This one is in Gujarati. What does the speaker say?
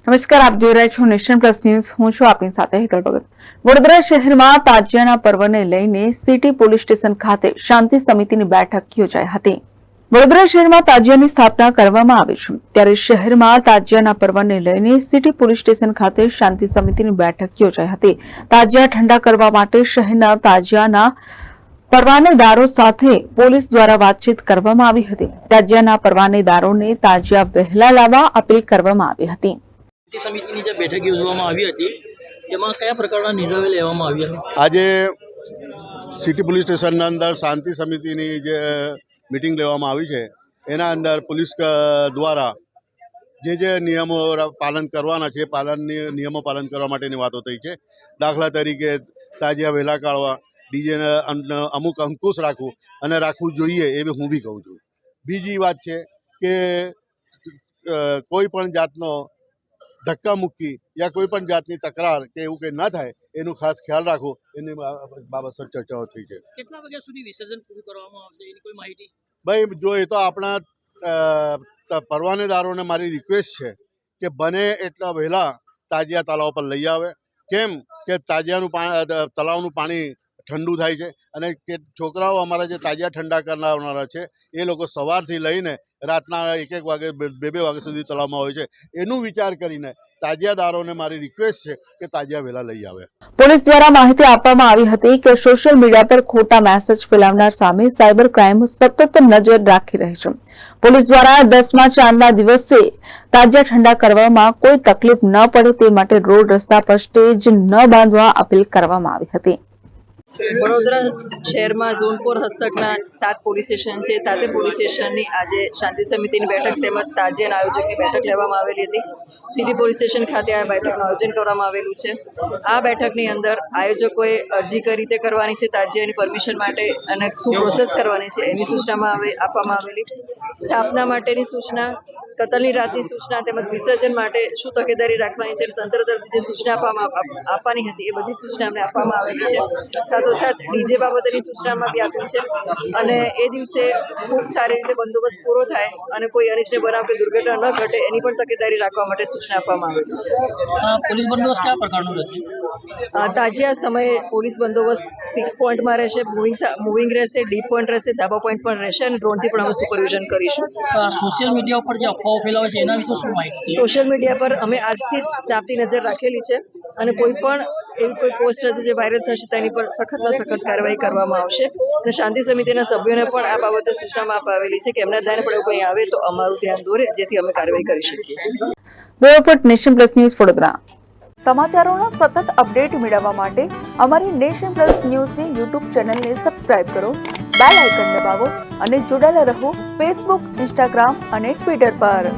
નમસ્કાર, આપ જોઈ રહ્યા છો નેશન પ્લસ ન્યૂઝ. હું છું આપની સાથે હેતલ ભગત. વડોદરા શહેરમાં તાજિયાના પર્વને લઈને સિટી પોલીસ સ્ટેશન ખાતે શાંતિ સમિતિની બેઠક યોજાઈ હતી. વડોદરા શહેરમાં તાજિયાની સ્થાપના કરવામાં આવી છે, ત્યારે શહેરમાં તાજિયાના પર્વને લઈને સિટી પોલીસ સ્ટેશન ખાતે શાંતિ સમિતિની બેઠક યોજાઈ હતી. તાજિયા ઠંડા કરવા માટે શહેરના તાજિયાના પરવાનેદારો સાથે પોલીસ દ્વારા વાતચીત કરવામાં આવી હતી. તાજિયાના પરવાનેદારોને તાજિયા વહેલા લાવવા અપીલ કરવામાં આવી હતી. સમિતિની જે બેઠક યોજવામાં આવી હતી એમાં કયા પ્રકારના નિર્ણયો લેવામાં આવ્યા? આજે સિટી પોલીસ સ્ટેશનના અંદર શાંતિ સમિતિની જે મિટિંગ લેવામાં આવી છે એના અંદર પોલીસ દ્વારા જે નિયમો પાલન કરવાના છે નિયમો પાલન કરવા માટેની વાતો થઈ છે. દાખલા તરીકે તાજિયા વહેલા કાઢવા, ડીજેને અમુક અંકુશ રાખવું અને રાખવું જોઈએ એવી હું બી કહું છું. બીજી વાત છે કે કોઈ પણ જાતનો ધક્કા મૂકી યા કોઈ પણ જાતની તકરાર કે એવું કંઈ ના થાય એનું ખાસ ખ્યાલ રાખો, એની બાબત પર ચર્ચાઓ થઈ છે. કેટલા વાગ્યા સુધી વિસર્જન પૂરું કરવામાં આવશે એની કોઈ માહિતી? ભાઈ જો એ તો આપણા પરવાનેદારોને મારી રિક્વેસ્ટ છે કે બને એટલા વહેલા તાજિયા તળાવ પર લઈ આવે. કેમ કે તાજિયાનું તળાવનું પાણી ઠંડુ થાય છે અને કે છોકરાઓ અમારા જે તાજિયા ઠંડા કરનારા છે એ લોકો સવારથી લઈને રાતના 1-1 વાગે 2-2 વાગ્યા સુધી તળાવમાં હોય છે. એનું વિચાર કરીને તાજિયાદારોને મારી રિક્વેસ્ટ છે કે તાજિયા વહેલા લઈ આવે. પોલીસ દ્વારા માહિતી આપવામાં આવી હતી કે સોશિયલ મીડિયા પર ખોટા મેસેજ ફેલાવનાર સામે સાયબર ક્રાઇમ સતત નજર રાખી રહી છે. પોલીસ દ્વારા 10મા ચાંદના દિવસે તાજિયા ઠંડા કરવામાં કોઈ તકલીફ ન પડે તે માટે રોડ રસ્તા પર સ્ટેજ ન બાંધવા અપીલ કરવામાં આવી હતી. વડોદરા શહેરમાં ઝોન 4 હસ્તકના 7 પોલીસ સ્ટેશન છે. 7 પોલીસ સ્ટેશનની આજે શાંતિ સમિતિની બેઠક તેમજ તાજિયાના આયોજકની બેઠક લેવામાં આવેલી હતી. સિટી પોલીસ સ્ટેશન ખાતે આ બેઠકનું આયોજન કરવામાં આવેલું છે. આ બેઠકની અંદર આયોજકોએ અરજી કઈ રીતે કરવાની છે તાજિયાની પરમિશન માટે અને શું પ્રોસેસ કરવાની છે એની સૂચના આપવામાં આવેલી. સ્થાપના માટેની સૂચના, કતલની રાતની સૂચના તેમજ વિસર્જન માટે શું તકેદારી રાખવાની છે, તંત્ર તરફથી જે સૂચના આપવાની હતી એ બધી સૂચના અમને આપવામાં આવેલી છે. સાથોસાથ ડીજે બાબતેની સૂચનામાં બી આપી છે અને એ દિવસે ખૂબ સારી રીતે બંદોબસ્ત પૂરો થાય અને કોઈ અનિચ્છનીય બનાવ કે દુર્ઘટના ન ઘટે એની પણ તકેદારી રાખવા માટે સૂચના આપવામાં આવેલી છે. પોલીસ બંદોબસ્ત કયા પ્રકારનો રહેશે? તાજિયા સમયે પોલીસ બંદોબસ્ત ફિક્સ પોઈન્ટમાં રહેશે, મૂવિંગ રહેશે, ડીપ પોઈન્ટ રહેશે, ધાબા પોઈન્ટ પણ રહેશે અને ડ્રોનથી પણ અમે સુપરવિઝન કરીશું. સોશિયલ મીડિયા ઉપર જે અફવાઓ ફેલાવે છે એના વિશે શું માહિતી? સોશિયલ મીડિયા પર અમે આજથી જ ચાંપતી નજર રાખેલી છે અને કોઈ પણ એવી કોઈ પોસ્ટ હશે જે વાયરલ થશે તેની પર સખતમાં સખત કાર્યવાહી કરવામાં આવશે. અને શાંતિ સમિતિના સભ્યોને પણ આ બાબતે સૂચનામાં આપાવેલી છે કે એમના ધ્યાન પર એવું કંઈ આવે તો અમારું ધ્યાન દોરે જેથી અમે કાર્યવાહી કરી શકીએ. Bureau report, nation plus news, Vadodara. સમાચારોના સતત અપડેટ મેળવવા માટે અમારી નેશન પ્લસ ન્યૂઝની યુટ્યુબ ચેનલને સબસ્ક્રાઇબ કરો, બેલ આઇકન દબાવો અને જોડાયેલા રહો ફેસબુક, ઇન્સ્ટાગ્રામ અને ટ્વિટર પર.